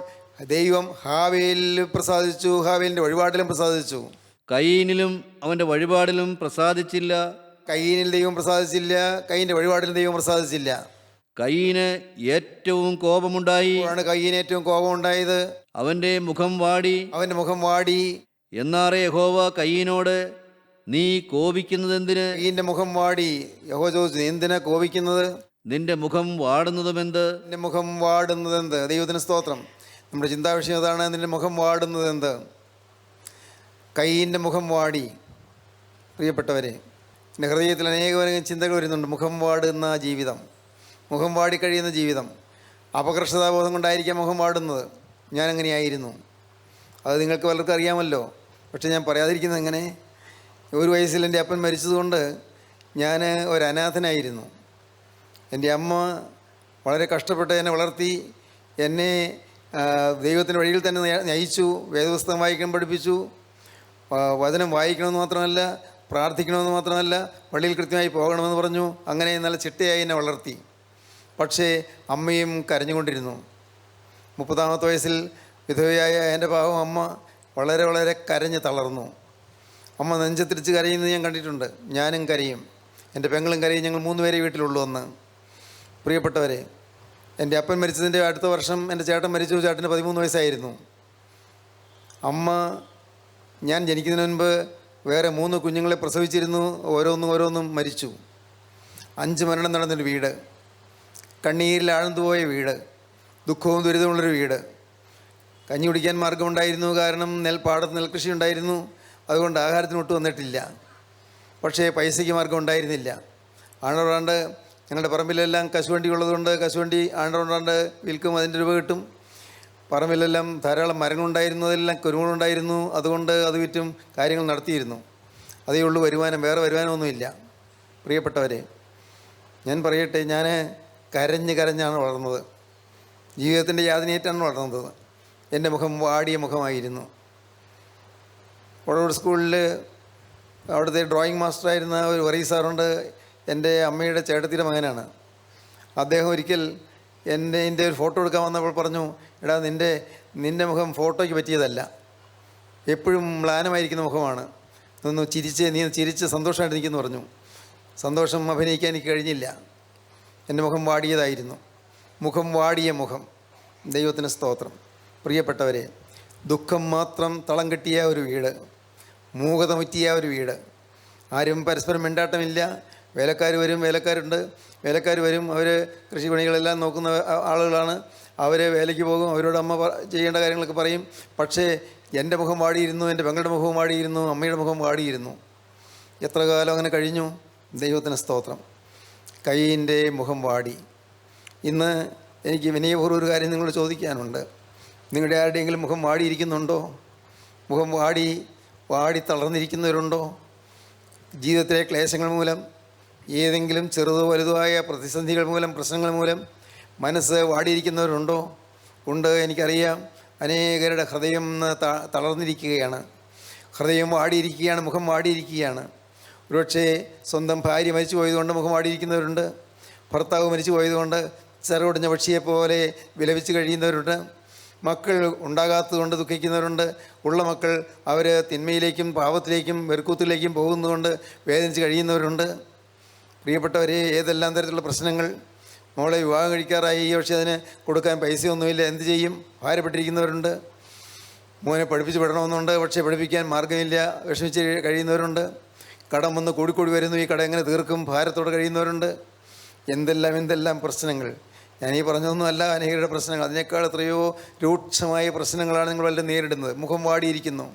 ദൈവം ഹാബേലിൽ പ്രസാദിച്ചു, ഹാബേലിൻ്റെ വഴിപാടിലും പ്രസാദിച്ചു. കയീനിലും അവൻ്റെ വഴിപാടിലും പ്രസാദിച്ചില്ല. കയ്യീനിൽ ദൈവം പ്രസാദിച്ചില്ല, കയ്യിൻ്റെ വഴിപാടിൽ ദൈവം പ്രസാദിച്ചില്ല. കയീന് ഏറ്റവും കോപമുണ്ടായി. അപ്പോഴാണ് കയ്യീന് ഏറ്റവും കോപം ഉണ്ടായത്. അവൻ്റെ മുഖം വാടി. അവൻ്റെ മുഖം വാടി. എന്നാറെ യഹോവ കയീനോട്, നീ കോപിക്കുന്നതെന്തിന്? കയ്യിൻ്റെ മുഖം വാടി. യഹോവ ചോദിച്ചു, നീ എന്തിനാ കോപിക്കുന്നത്? നിന്റെ മുഖം വാടുന്നതുമെന്ത്? നിന്റെ മുഖം വാടുന്നത് എന്ത്? ദൈവത്തിന് സ്തോത്രം. നമ്മുടെ ചിന്താവിഷയം അതാണ്, നിന്റെ മുഖം വാടുന്നത് എന്ത്? കയ്യിൻ്റെ മുഖം വാടി. പ്രിയപ്പെട്ടവരെ, എൻ്റെ ഹൃദയത്തിൽ അനേകം ചിന്തകൾ വരുന്നുണ്ട്. മുഖം വാടുന്ന ജീവിതം, മുഖം വാടിക്കഴിയുന്ന ജീവിതം. അപകർഷതാബോധം കൊണ്ടായിരിക്കാം മുഖം വാടുന്നത്. ഞാനങ്ങനെയായിരുന്നു. അത് നിങ്ങൾക്ക് പലർക്കും അറിയാമല്ലോ. പക്ഷെ ഞാൻ പറയാതിരിക്കുന്നത് എങ്ങനെ? ഒരു വയസ്സിൽ എൻ്റെ അപ്പൻ മരിച്ചതുകൊണ്ട് ഞാൻ ഒരു അനാഥനായിരുന്നു. എൻ്റെ അമ്മ വളരെ കഷ്ടപ്പെട്ട് എന്നെ വളർത്തി, എന്നെ ദൈവത്തിൻ്റെ വഴിയിൽ തന്നെ നയിച്ചു. വേദപുസ്തകം വായിക്കാൻ പഠിപ്പിച്ചു. വചനം വായിക്കണമെന്ന് മാത്രമല്ല, പ്രാർത്ഥിക്കണമെന്ന് മാത്രമല്ല, പള്ളിയിൽ കൃത്യമായി പോകണമെന്ന് പറഞ്ഞു. അങ്ങനെ നല്ല ചിട്ടയായി എന്നെ വളർത്തി. പക്ഷേ അമ്മയും കരഞ്ഞുകൊണ്ടിരുന്നു. 30-ാമത്തെ വയസ്സിൽ വിധവയായ എൻ്റെ പാവം അമ്മ വളരെ വളരെ കരഞ്ഞ് തളർന്നു. അമ്മ നെഞ്ചത്തിരിച്ച് കരയുന്നത് ഞാൻ കണ്ടിട്ടുണ്ട്. ഞാനും കരയും, എൻ്റെ പെങ്ങളും കരയും. ഞങ്ങൾ 3 പേരെ വീട്ടിലുള്ളൂ അന്ന്. പ്രിയപ്പെട്ടവരെ, എൻ്റെ അപ്പൻ മരിച്ചതിൻ്റെ അടുത്ത വർഷം എൻ്റെ ചേട്ടൻ മരിച്ചു. ചേട്ടന് 13 വയസ്സായിരുന്നു. അമ്മ ഞാൻ ജനിക്കുന്നതിന് മുൻപ് വേറെ 3 കുഞ്ഞുങ്ങളെ പ്രസവിച്ചിരുന്നു. ഓരോന്നും മരിച്ചു. 5 മരണം നടന്നൊരു വീട്, കണ്ണീരിൽ ആഴ്ന്നുപോയ വീട്, ദുഃഖവും ദുരിതമുള്ളൊരു വീട്. കഞ്ഞി കുടിക്കാൻ മാർഗമുണ്ടായിരുന്നു, കാരണം നെൽപ്പാടത്ത് നെൽകൃഷി ഉണ്ടായിരുന്നു. അതുകൊണ്ട് ആഹാരത്തിന് ഒട്ടും വന്നിട്ടില്ല. പക്ഷേ പൈസയ്ക്ക് മാർഗം ഉണ്ടായിരുന്നില്ല. ആണ്ടോടാണ്ട് ഞങ്ങളുടെ പറമ്പിലെല്ലാം കശുവണ്ടി ഉള്ളതുകൊണ്ട് കശുവണ്ടി ആണ്ടോടാണ്ട് വിൽക്കും, അതിൻ്റെ രൂപ കിട്ടും. പറമ്പിലെല്ലാം ധാരാളം മരങ്ങളുണ്ടായിരുന്നു, അതെല്ലാം കുരുമുളുണ്ടായിരുന്നു. അതുകൊണ്ട് അത് വിറ്റും കാര്യങ്ങൾ നടത്തിയിരുന്നു. അതേ ഉള്ളൂ വരുമാനം, വേറെ വരുമാനമൊന്നുമില്ല. പ്രിയപ്പെട്ടവരെ, ഞാൻ പറയട്ടെ, ഞാൻ കരഞ്ഞാണ് വളർന്നത്. ജീവിതത്തിൻ്റെ യാതനയേറ്റാണ് വളർന്നത്. എൻ്റെ മുഖം വാടിയ മുഖമായിരുന്നു. വടവൂർ സ്കൂളിൽ അവിടുത്തെ ഡ്രോയിങ് മാസ്റ്ററായിരുന്ന ഒരു വറീ സാറുണ്ട്. എൻ്റെ അമ്മയുടെ ചേട്ടത്തിയുടെ മകനാണ് അദ്ദേഹം. ഒരിക്കൽ എൻ്റെ ഒരു ഫോട്ടോ എടുക്കാൻ വന്നപ്പോൾ പറഞ്ഞു, എടാ നിൻ്റെ മുഖം ഫോട്ടോയ്ക്ക് പറ്റിയതല്ല, എപ്പോഴും മ്ലാനമായിരിക്കുന്ന മുഖമാണ്, നീ ചിരിച്ച് സന്തോഷമായിട്ട് നിൽക്കുമെന്ന് പറഞ്ഞു. സന്തോഷം അഭിനയിക്കാൻ എനിക്ക് കഴിഞ്ഞില്ല. എൻ്റെ മുഖം വാടിയതായിരുന്നു. മുഖം വാടിയ മുഖം. ദൈവത്തിന് സ്തോത്രം. പ്രിയപ്പെട്ടവരെ, ദുഃഖം മാത്രം തളം കെട്ടിയ ഒരു വീട്, മൂകത മുറ്റിയ ഒരു വീട്. ആരും പരസ്പരം മിണ്ടാട്ടമില്ല. വേലക്കാർ വരും, അവർ കൃഷിപ്പണികളെല്ലാം നോക്കുന്ന ആളുകളാണ്. അവർ വേലയ്ക്ക് പോകും, അവരോട് അമ്മ ചെയ്യേണ്ട കാര്യങ്ങളൊക്കെ പറയും. പക്ഷേ എൻ്റെ മുഖം വാടിയിരുന്നു, എൻ്റെ പെങ്ങളുടെ മുഖവും വാടിയിരുന്നു, അമ്മയുടെ മുഖം വാടിയിരുന്നു. എത്ര കാലം അങ്ങനെ കഴിഞ്ഞു. ദൈവത്തിന് സ്തോത്രം. കയ്യിൻ്റെ മുഖം വാടി. ഇന്ന് എനിക്ക് വിനയപൂർവ്വം ഒരു കാര്യം നിങ്ങളോട് ചോദിക്കാനുണ്ട്. നിങ്ങളുടെ ആരുടെയെങ്കിലും മുഖം വാടിയിരിക്കുന്നുണ്ടോ? മുഖം വാടി തളർന്നിരിക്കുന്നവരുണ്ടോ? ജീവിതത്തിലെ ക്ലേശങ്ങൾ മൂലം, ഏതെങ്കിലും ചെറുതോ വലുതോ ആയ പ്രതിസന്ധികൾ മൂലം, പ്രശ്നങ്ങൾ മൂലം മനസ്സ് വാടിയിരിക്കുന്നവരുണ്ടോ? ഉണ്ട്, എനിക്കറിയാം. അനേകരുടെ ഹൃദയം തളർന്നിരിക്കുകയാണ്, ഹൃദയം വാടിയിരിക്കുകയാണ്, മുഖം വാടിയിരിക്കുകയാണ്. ഒരുപക്ഷേ സ്വന്തം ഭാര്യ മരിച്ചു പോയതുകൊണ്ട് മുഖം വാടിയിരിക്കുന്നവരുണ്ട്. ഭർത്താവ് മരിച്ചു പോയതുകൊണ്ട് ചെറുകൊടിഞ്ഞ പക്ഷിയെപ്പോലെ വിലപിച്ച് കഴിയുന്നവരുണ്ട്. മക്കൾ ഉണ്ടാകാത്തതുകൊണ്ട് ദുഃഖിക്കുന്നവരുണ്ട്. ഉള്ള മക്കൾ അവർ തിന്മയിലേക്കും പാപത്തിലേക്കും വെറുക്കൂത്തിലേക്കും പോകുന്നതുകൊണ്ട് വേദനിച്ച് കഴിയുന്നവരുണ്ട്. പ്രിയപ്പെട്ടവരെ, ഏതെല്ലാം തരത്തിലുള്ള പ്രശ്നങ്ങൾ. മോളെ വിവാഹം കഴിക്കാറായി, പക്ഷേ അതിന് കൊടുക്കാൻ പൈസയൊന്നുമില്ല, എന്ത് ചെയ്യും? ഭാരപ്പെട്ടിരിക്കുന്നവരുണ്ട്. മോനെ പഠിപ്പിച്ച് വിടണമെന്നുണ്ട്, പക്ഷേ പഠിപ്പിക്കാൻ മാർഗ്ഗമില്ല, വിഷമിച്ച് കഴിയുന്നവരുണ്ട്. കടം വന്ന് കൂടിക്കൂടി വരുന്നു, ഈ കടം എങ്ങനെ തീർക്കും? ഭാരത്തോടെ കഴിയുന്നവരുണ്ട്. എന്തെല്ലാം പ്രശ്നങ്ങൾ. ഞാനീ പറഞ്ഞതൊന്നുമല്ല അനേകരുടെ പ്രശ്നങ്ങൾ. അതിനേക്കാൾ എത്രയോ രൂക്ഷമായ പ്രശ്നങ്ങളാണ് നിങ്ങൾ വല്ലതും നേരിടുന്നത്. മുഖം വാടിയിരിക്കുന്നു.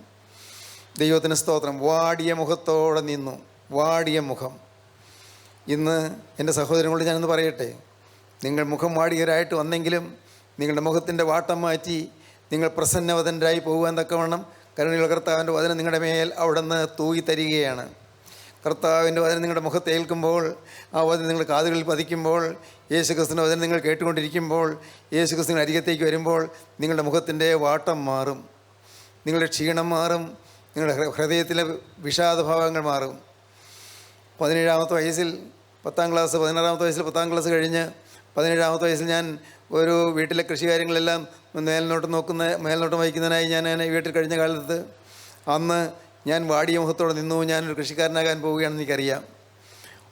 ദൈവത്തിന് സ്തോത്രം. വാടിയ മുഖത്തോടെ നിന്നു, വാടിയ മുഖം. ഇന്ന് എൻ്റെ സഹോദരങ്ങളോട് ഞാനൊന്ന് പറയട്ടെ, നിങ്ങൾ മുഖം വാടിയവരായിട്ട് വന്നെങ്കിലും നിങ്ങളുടെ മുഖത്തിൻ്റെ വാട്ടം മാറ്റി നിങ്ങൾ പ്രസന്നവതനരായി പോകുവാൻ തക്കവണ്ണം കരുണയുള്ള കർത്താവിൻ്റെ വചനം നിങ്ങളുടെ മേൽ അവിടെ നിന്ന് തൂകി തരികയാണ്. കർത്താവിൻ്റെ വചനം നിങ്ങളുടെ മുഖത്ത് ഏൽക്കുമ്പോൾ, ആ വചനം നിങ്ങളുടെ കാതുകളിൽ പതിക്കുമ്പോൾ, യേശുക്രിസ്തുവിൻ്റെ വചനം നിങ്ങൾ കേട്ടുകൊണ്ടിരിക്കുമ്പോൾ, യേശുക്രിസ്തുവിൻ്റെ അരികത്തേക്ക് വരുമ്പോൾ നിങ്ങളുടെ മുഖത്തിൻ്റെ വാട്ടം മാറും, നിങ്ങളുടെ ക്ഷീണം മാറും, നിങ്ങളുടെ ഹൃദയത്തിലെ വിഷാദഭാവങ്ങൾ മാറും. 17-ാമത്തെ വയസ്സിൽ 10ാം ക്ലാസ്, 16-ാമത്തെ വയസ്സിൽ 10ാം ക്ലാസ് കഴിഞ്ഞ് 17-ാമത്തെ വയസ്സിൽ ഞാൻ ഒരു വീട്ടിലെ കൃഷികാര്യങ്ങളെല്ലാം മേൽനോട്ടം വഹിക്കുന്നതിനായി ഞാൻ വീട്ടിൽ കഴിഞ്ഞ കാലത്ത് അന്ന് ഞാൻ വാടിയ മുഖത്തോടെ നിന്നു. ഞാനൊരു കൃഷിക്കാരനാകാൻ പോവുകയാണെന്ന് എനിക്കറിയാം.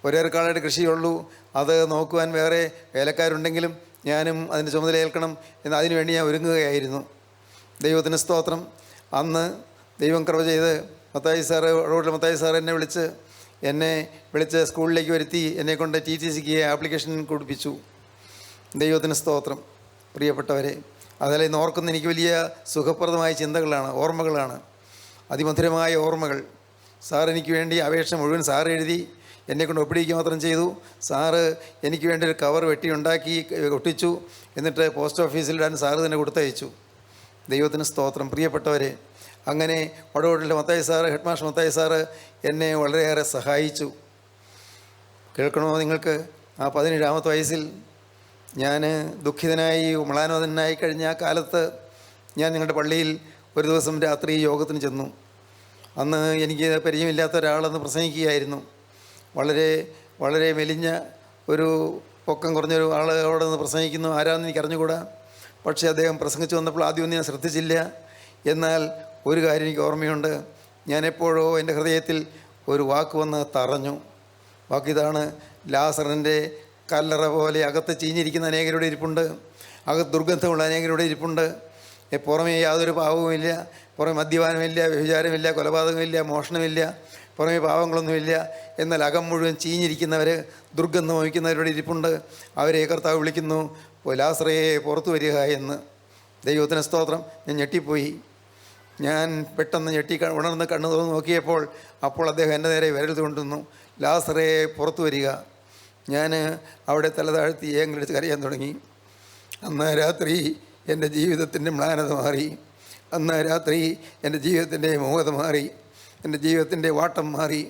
ഒരേക്കാളായിട്ട് കൃഷിയുള്ളൂ, അത് നോക്കുവാൻ വേറെ വേലക്കാരുണ്ടെങ്കിലും ഞാനും അതിൻ്റെ ചുമതല ഏൽക്കണം എന്ന് അതിനുവേണ്ടി ഞാൻ ഒരുങ്ങുകയായിരുന്നു. ദൈവത്തിന് സ്തോത്രം. അന്ന് ദൈവം കൃപ ചെയ്ത് റോഡിലെ മത്തായി സാറ് എന്നെ വിളിച്ച് സ്കൂളിലേക്ക് വരുത്തി എന്നെക്കൊണ്ട് TTCക്ക് ആപ്ലിക്കേഷൻ കൊടുപ്പിച്ചു. ദൈവത്തിന് സ്തോത്രം. പ്രിയപ്പെട്ടവരെ, അതല്ല ഇന്ന് ഓർക്കുന്ന എനിക്ക് വലിയ സുഖപ്രദമായ ചിന്തകളാണ്, ഓർമ്മകളാണ്, അതിമധുരമായ ഓർമ്മകൾ. സാർ എനിക്ക് വേണ്ടി അപേക്ഷ മുഴുവൻ സാറ് എഴുതി എന്നെക്കൊണ്ട് ഒപ്പിടിക്കുക മാത്രം ചെയ്തു. സാറ് എനിക്ക് വേണ്ടി ഒരു കവർ ഉണ്ടാക്കി ഒട്ടിച്ചു. എന്നിട്ട് പോസ്റ്റ് ഓഫീസിലിടാൻ സാറ് തന്നെ കൊടുത്തയച്ചു. ദൈവത്തിന് സ്തോത്രം. പ്രിയപ്പെട്ടവരെ, അങ്ങനെ വടവൂരിലെ Mathai sir, head master Mathai sir എന്നെ വളരെയേറെ സഹായിച്ചു. കേൾക്കണമോ നിങ്ങൾക്ക്? ആ 17-ാമത്തെ വയസ്സിൽ ഞാൻ ദുഃഖിതനായി മ്ലാനോദനായി കഴിഞ്ഞ ആ കാലത്ത് ഞാൻ ഞങ്ങളുടെ പള്ളിയിൽ ഒരു ദിവസം രാത്രി യോഗത്തിന് ചെന്നു. അന്ന് എനിക്ക് പരിചയമില്ലാത്ത ഒരാളെന്ന് പ്രസംഗിക്കുകയായിരുന്നു. വളരെ വളരെ മെലിഞ്ഞ ഒരു പൊക്കം കുറഞ്ഞൊരു ആൾ അവിടെ നിന്ന് പ്രസംഗിക്കുന്നു. ആരാണെന്ന് എനിക്ക് അറിഞ്ഞുകൂടാ. പക്ഷേ അദ്ദേഹം പ്രസംഗിച്ചു വന്നപ്പോൾ ആദ്യമൊന്നും ഞാൻ ശ്രദ്ധിച്ചില്ല. എന്നാൽ ഒരു കാര്യം എനിക്ക് ഓർമ്മയുണ്ട്. ഞാൻ എപ്പോഴോ എൻ്റെ ഹൃദയത്തിൽ ഒരു വാക്ക് വന്ന് തറഞ്ഞു. വാക്കിതാണ്: ലാസറിൻ്റെ കല്ലറ പോലെ അകത്ത് ചീഞ്ഞിരിക്കുന്ന അനേകരുടെ ഇരിപ്പുണ്ട്, അകത്ത് ദുർഗന്ധമുള്ള അനേകരുടെ ഇരിപ്പുണ്ട്. പുറമേ യാതൊരു പാവവുമില്ല, പുറമെ മദ്യപാനമില്ല, വ്യഭിചാരമില്ല, കൊലപാതകമില്ല, മോഷണമില്ല, പുറമേ പാവങ്ങളൊന്നുമില്ല. എന്നാൽ അകം മുഴുവൻ ചീഞ്ഞിരിക്കുന്നവർ, ദുർഗന്ധം വഹിക്കുന്നവരുടെ ഇരിപ്പുണ്ട്. അവരെ കർത്താവ് വിളിക്കുന്നു, ലാസറേ പുറത്തു വരിക എന്ന്. ദൈവത്തിന് സ്തോത്രം. ഞാൻ ഞെട്ടിപ്പോയി. ഞാൻ പെട്ടെന്ന് ഉണർന്ന് കണ്ണു തുറന്ന് നോക്കിയപ്പോൾ അപ്പോൾ അദ്ദേഹം എൻ്റെ നേരെ വിരൽ കൊണ്ടുവന്നു. ലാസറേ പുറത്തു വരിക. ഞാൻ അവിടെ തല താഴ്ത്തി ഏങ്ങലെടുത്ത് കരയാൻ തുടങ്ങി. അന്ന് രാത്രി എൻ്റെ ജീവിതത്തിൻ്റെ മ്ലാനത മാറി. അന്ന് രാത്രി എൻ്റെ ജീവിതത്തിൻ്റെ മൂകത മാറി. എൻ്റെ ജീവിതത്തിൻ്റെ വാട്ടം മാറി.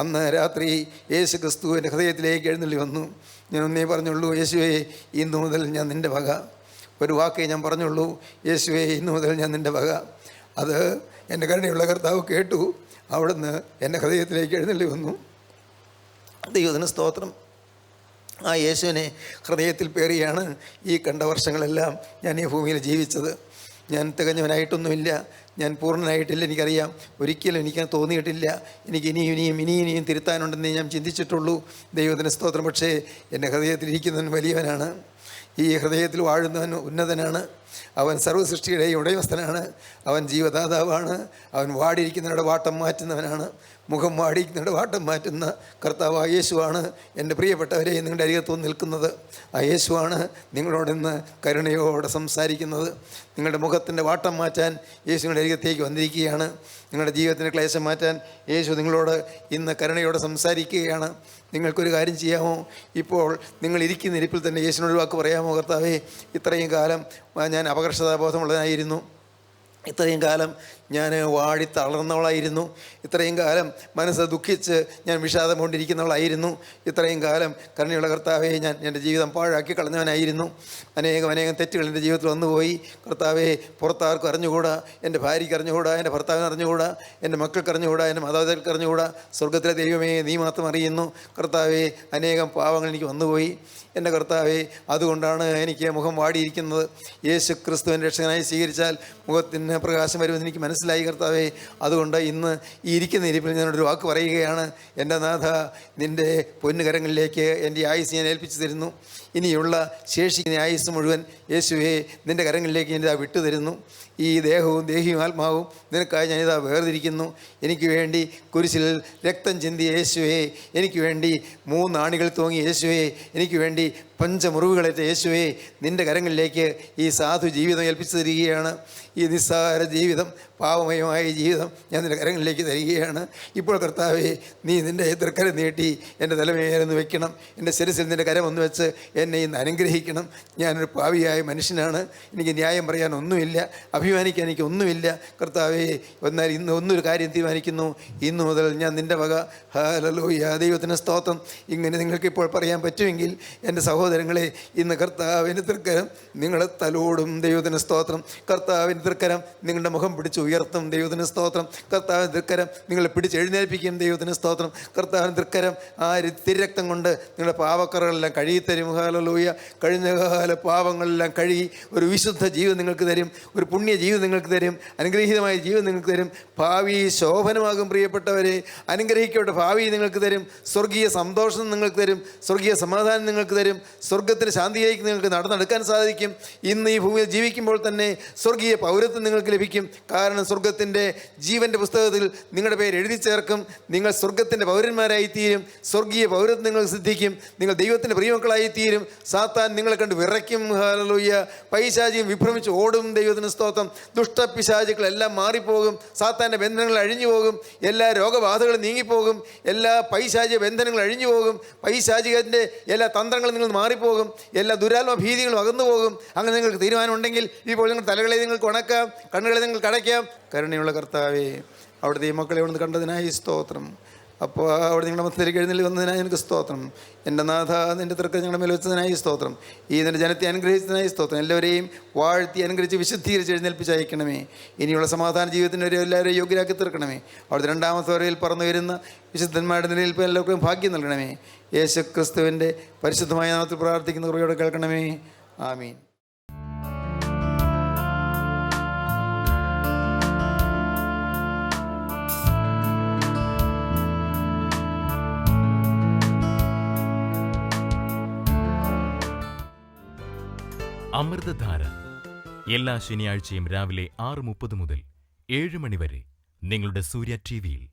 അന്ന് രാത്രി യേശു ക്രിസ്തു എൻ്റെ ഹൃദയത്തിലേക്ക് എഴുന്നള്ളി വന്നു. ഞാൻ ഒന്നേ പറഞ്ഞുള്ളൂ: യേശുവേ, ഇന്നു മുതൽ ഞാൻ നിൻ്റെ വക. ഒരു വാക്കേ ഞാൻ പറഞ്ഞുള്ളൂ: യേശുവേ, ഇന്നു മുതൽ ഞാൻ നിൻ്റെ വക. അത് എൻ്റെ കരുണയുള്ള കർത്താവ് കേട്ടു. അവിടുന്ന് എൻ്റെ ഹൃദയത്തിലേക്ക് എഴുന്നള്ളി വന്നു. ദൈവത്തിന് സ്തോത്രം. ആ യേശുവിനെ ഹൃദയത്തിൽ പേറിയാണ് ഈ കണ്ട വർഷങ്ങളെല്ലാം ഞാൻ ഈ ഭൂമിയിൽ ജീവിച്ചത്. ഞാൻ തികഞ്ഞവനായിട്ടൊന്നുമില്ല, ഞാൻ പൂർണ്ണനായിട്ടില്ല, എനിക്കറിയാം. ഒരിക്കലും എനിക്ക് തോന്നിയിട്ടില്ല എനിക്ക് ഇനിയും തിരുത്താനുണ്ടെന്നേ ഞാൻ ചിന്തിച്ചിട്ടുള്ളൂ. ദൈവത്തിന് സ്തോത്രം. പക്ഷേ എൻ്റെ ഹൃദയത്തിലിരിക്കുന്നവൻ വലിയവനാണ്. ഈ ഹൃദയത്തിൽ വാഴുന്നവൻ ഉന്നതനാണ്. അവൻ സർവ്വസൃഷ്ടിയുടെയും ഉടമസ്ഥനാണ്. അവൻ ജീവദാതാവാണ്. അവൻ വാടിയിരിക്കുന്നവരുടെ വാട്ടം മാറ്റുന്നവനാണ്. മുഖം വാടിയിരിക്കുന്നവരുടെ വാട്ടം മാറ്റുന്ന കർത്താവ് ആ യേശുവാണ്. എൻ്റെ പ്രിയപ്പെട്ടവരെ, നിങ്ങളുടെ അരികത്ത് നിൽക്കുന്നത് ആ യേശുവാണ്. നിങ്ങളോടിന്ന് കരുണയോടെ സംസാരിക്കുന്നത്. നിങ്ങളുടെ മുഖത്തിൻ്റെ വാട്ടം മാറ്റാൻ യേശുവിൻ്റെ അരികത്തേക്ക് വന്നിരിക്കുകയാണ്. നിങ്ങളുടെ ജീവിതത്തിൻ്റെ ക്ലേശം മാറ്റാൻ യേശു നിങ്ങളോട് ഇന്ന് കരുണയോടെ സംസാരിക്കുകയാണ്. നിങ്ങൾക്കൊരു കാര്യം ചെയ്യാമോ? ഇപ്പോൾ നിങ്ങൾ ഇരിക്കുന്ന ഇരിപ്പിൽ തന്നെ യേശുവിനോട് വാക്ക് പറയാമോ? കർത്താവേ, ഇത്രയും കാലം ഞാൻ അപകർഷതാബോധമുള്ളതായിരുന്നു. ഇത്രയും കാലം ഞാൻ വാടി തളർന്നവളായിരുന്നു. ഇത്രയും കാലം മനസ്സ് ദുഃഖിച്ച് ഞാൻ വിഷാദം കൊണ്ടിരിക്കുന്നവളായിരുന്നു. ഇത്രയും കാലം കരുണയുള്ള കർത്താവേ, ഞാൻ എൻ്റെ ജീവിതം പാഴാക്കി കളഞ്ഞവനായിരുന്നു. അനേകം തെറ്റുകൾ എൻ്റെ ജീവിതത്തിൽ വന്നുപോയി. കർത്താവേ, പുറത്താർക്കും അറിഞ്ഞുകൂടാ. എൻ്റെ ഭാര്യയ്ക്ക് അറിഞ്ഞുകൂടാ, എൻ്റെ ഭർത്താവിന് അറിഞ്ഞുകൂടാ, എൻ്റെ മക്കൾക്ക് അറിഞ്ഞുകൂടാ, എൻ്റെ മാതാപിതാക്കൾക്ക് അറിഞ്ഞുകൂടാ. സ്വർഗത്തിലെ ദൈവമേ, നീ മാത്രം അറിയുന്നു. കർത്താവേ, അനേകം പാവങ്ങൾ എനിക്ക് വന്നുപോയി. എൻ്റെ കർത്താവേ, അതുകൊണ്ടാണ് എനിക്ക് മുഖം വാടിയിരിക്കുന്നത്. യേശു ക്രിസ്തുവിൻ്റെ രക്ഷകനായി സ്വീകരിച്ചാൽ മുഖത്തിന് പ്രകാശം വരുമെന്ന് എനിക്ക് മനസ്സിലായി. കർത്താവേ, അതുകൊണ്ട് ഇന്ന് ഈ ഇരിക്കുന്ന ഇരിപ്പിൽ ഞാനൊരു വാക്ക് പറയുകയാണ്. എൻ്റെ നാഥ, നിൻ്റെ പൊന്നുകരങ്ങളിലേക്ക് എൻ്റെ ആയുസ് ഞാൻ ഏൽപ്പിച്ചു തരുന്നു. ഇനിയുള്ള ശേഷിക്കുന്ന ആയുസ് മുഴുവൻ യേശുവേ, നിൻ്റെ കരങ്ങളിലേക്ക് ഞാനിതാ വിട്ടുതരുന്നു. ഈ ദേഹവും ദേഹിയും ആത്മാവും നിനക്കായി ഞാനിതാ വേർതിരിക്കുന്നു. എനിക്ക് വേണ്ടി കുരിശിൽ രക്തം ചിന്തിയ യേശുവേ, എനിക്ക് വേണ്ടി 3 ആണികൾ തൂങ്ങിയ യേശുവേ, എനിക്ക് വേണ്ടി പഞ്ചമുറിവുകളേറ്റ യേശുവേ, നിൻ്റെ കരങ്ങളിലേക്ക് ഈ സാധു ജീവിതം ഏൽപ്പിച്ചു തരികയാണ്. ഈ നിസ്സാര ജീവിതം, പാവമയമായ ജീവിതം ഞാൻ നിൻ്റെ കരങ്ങളിലേക്ക് തരികയാണ്. ഇപ്പോൾ കർത്താവേ, നീ നിൻ്റെ തൃക്കരം നീട്ടി എൻ്റെ തലമേലൊന്ന് വെക്കണം. എൻ്റെ ശിരസിൽ നിൻ്റെ കരമൊന്ന് വെച്ച് എന്നെ ഇന്ന് അനുഗ്രഹിക്കണം. ഞാനൊരു പാവിയായ മനുഷ്യനാണ്. എനിക്ക് ന്യായം പറയാൻ ഒന്നുമില്ല, അഭിമാനിക്കാൻ എനിക്ക് ഒന്നുമില്ല. കർത്താവേ, എന്നാൽ ഇന്ന് ഒന്നൊരു കാര്യം തീരുമാനിക്കുന്നു: ഇന്നു മുതൽ ഞാൻ നിൻ്റെ വക. ഹല്ലേലൂയ. ദൈവത്തിന് സ്തോത്രം. ഇങ്ങനെ നിങ്ങൾക്കിപ്പോൾ പറയാൻ പറ്റുമെങ്കിൽ എൻ്റെ സഹോദരങ്ങളെ, ഇന്ന് കർത്താവിൻ്റെ തൃക്കരം നിങ്ങളെ തലോടും. ദൈവത്തിന് സ്തോത്രം. കർത്താവിൻ്റെ തൃക്കരം നിങ്ങളുടെ മുഖം പിടിച്ച് ഉയർത്തും. ദൈവത്തിന് സ്തോത്രം. കർത്താവിൻ്റെ തൃക്കരം നിങ്ങളെ പിടിച്ചെഴുന്നേൽപ്പിക്കും. ദൈവത്തിന് സ്തോത്രം. കർത്താവിൻ്റെ തൃക്കരം ആ തിരക്തം കൊണ്ട് നിങ്ങളുടെ പാപക്കറകളെല്ലാം കഴുകിത്തരും. ഹല്ലേലൂയ. കഴിഞ്ഞകാല പാപങ്ങളെല്ലാം കഴുകി ഒരു വിശുദ്ധ ജീവിതം നിങ്ങൾക്ക് തരും. ഒരു പുണ്യ ജീവിതം നിങ്ങൾക്ക് തരും. അനുഗ്രഹീതമായ ജീവിതം നിങ്ങൾക്ക് തരും. ഭാവി ശോഭനമാകും. പ്രിയപ്പെട്ടവരെ, അനുഗ്രഹിക്കപ്പെട്ട ഭാവി നിങ്ങൾക്ക് തരും. സ്വർഗീയ സന്തോഷം നിങ്ങൾക്ക് തരും. സ്വർഗീയ സമാധാനം നിങ്ങൾക്ക് തരും. സ്വർഗത്തിൻ്റെ ശാന്തിയിലേക്ക് നിങ്ങൾക്ക് നടന്നെടുക്കാൻ സാധിക്കും. ഇന്ന് ഈ ഭൂമിയിൽ ജീവിക്കുമ്പോൾ തന്നെ സ്വർഗീയ പൗരത്വം നിങ്ങൾക്ക് ലഭിക്കും. കാരണം സ്വർഗത്തിൻ്റെ ജീവൻ്റെ പുസ്തകത്തിൽ നിങ്ങളുടെ പേര് എഴുതി ചേർക്കും. നിങ്ങൾ സ്വർഗത്തിൻ്റെ പൗരന്മാരായി തീരും. സ്വർഗീയ പൗരത്വം നിങ്ങൾ സിദ്ധിക്കും. നിങ്ങൾ ദൈവത്തിൻ്റെ പ്രിയമക്കളായി തീരും. സാത്താൻ നിങ്ങളെ കണ്ട് വിറയ്ക്കും. ഹല്ലേലൂയ. പൈശാചികം വിഭ്രമിച്ച് ഓടും. ദൈവത്തിന് സ്തോത്രം. ദുഷ്ടപിശാചുക്കളെല്ലാം മാറിപ്പോകും. സാത്താൻ്റെ ബന്ധനങ്ങൾ അഴിഞ്ഞു പോകും. എല്ലാ രോഗബാധകളും നീങ്ങിപ്പോകും. എല്ലാ പൈശാചിക ബന്ധനങ്ങളും അഴിഞ്ഞു പോകും. പൈശാചികൻ്റെ എല്ലാ തന്ത്രങ്ങളും നിങ്ങൾ മാറിപ്പോകും. എല്ലാ ദുരാത്മ ഭീതികളും അകന്നു പോകും. അങ്ങനെ നിങ്ങൾക്ക് തീരുമാനമുണ്ടെങ്കിൽ ഇപ്പോൾ നിങ്ങൾ തലകളെ നിങ്ങൾക്ക് ഉണക്കാം, കണ്ണുകളെ നിങ്ങൾക്ക് അടയ്ക്കാം. കരുണയുള്ള കർത്താവേ, അവിടുത്തെ ഈ മക്കളെ അവിടുന്ന് കണ്ടതിനായി സ്തോത്രം. അപ്പോൾ അവിടെ നിങ്ങളുടെ മധ്യത്തിലേക്ക് എഴുന്നള്ളി വന്നതിനായി എനിക്ക് സ്തോത്രം. എൻ്റെ നാഥ, നിൻ്റെ തൃക്കരം ഞങ്ങളുടെ മേൽ വെച്ചതിനായി സ്തോത്രം. ഈ നിൻ്റെ ജനത്തെ അനുഗ്രഹിച്ചതിനായി സ്തോത്രം. എല്ലാവരെയും വാഴ്ത്തി അനുഗ്രഹിച്ച് വിശുദ്ധീകരിച്ച് എഴുന്നേൽപ്പിച്ച് അയക്കണമേ. ഇനിയുള്ള സമാധാന ജീവിതത്തിൻ്റെ ഒരു എല്ലാവരെയും യോഗ്യരാക്കി തീർക്കണമേ. അവിടുത്തെ രണ്ടാമത്തെ വരയിൽ പറന്നു വരുന്ന വിശുദ്ധന്മാരുടെ നിലയിൽ ഇപ്പോൾ എല്ലാവർക്കും ഭാഗ്യം നൽകണമേ. യേശു ക്രിസ്തുവിൻ്റെ പരിശുദ്ധമായ നാമത്തിൽ പ്രാർത്ഥിക്കുന്ന കുറയോടെ കേൾക്കണമേ. ആമീൻ. അമൃതധാര എല്ലാ ശനിയാഴ്ചയും രാവിലെ 6:30 മുതൽ 7 മണി വരെ നിങ്ങളുടെ സൂര്യ TV-യിൽ.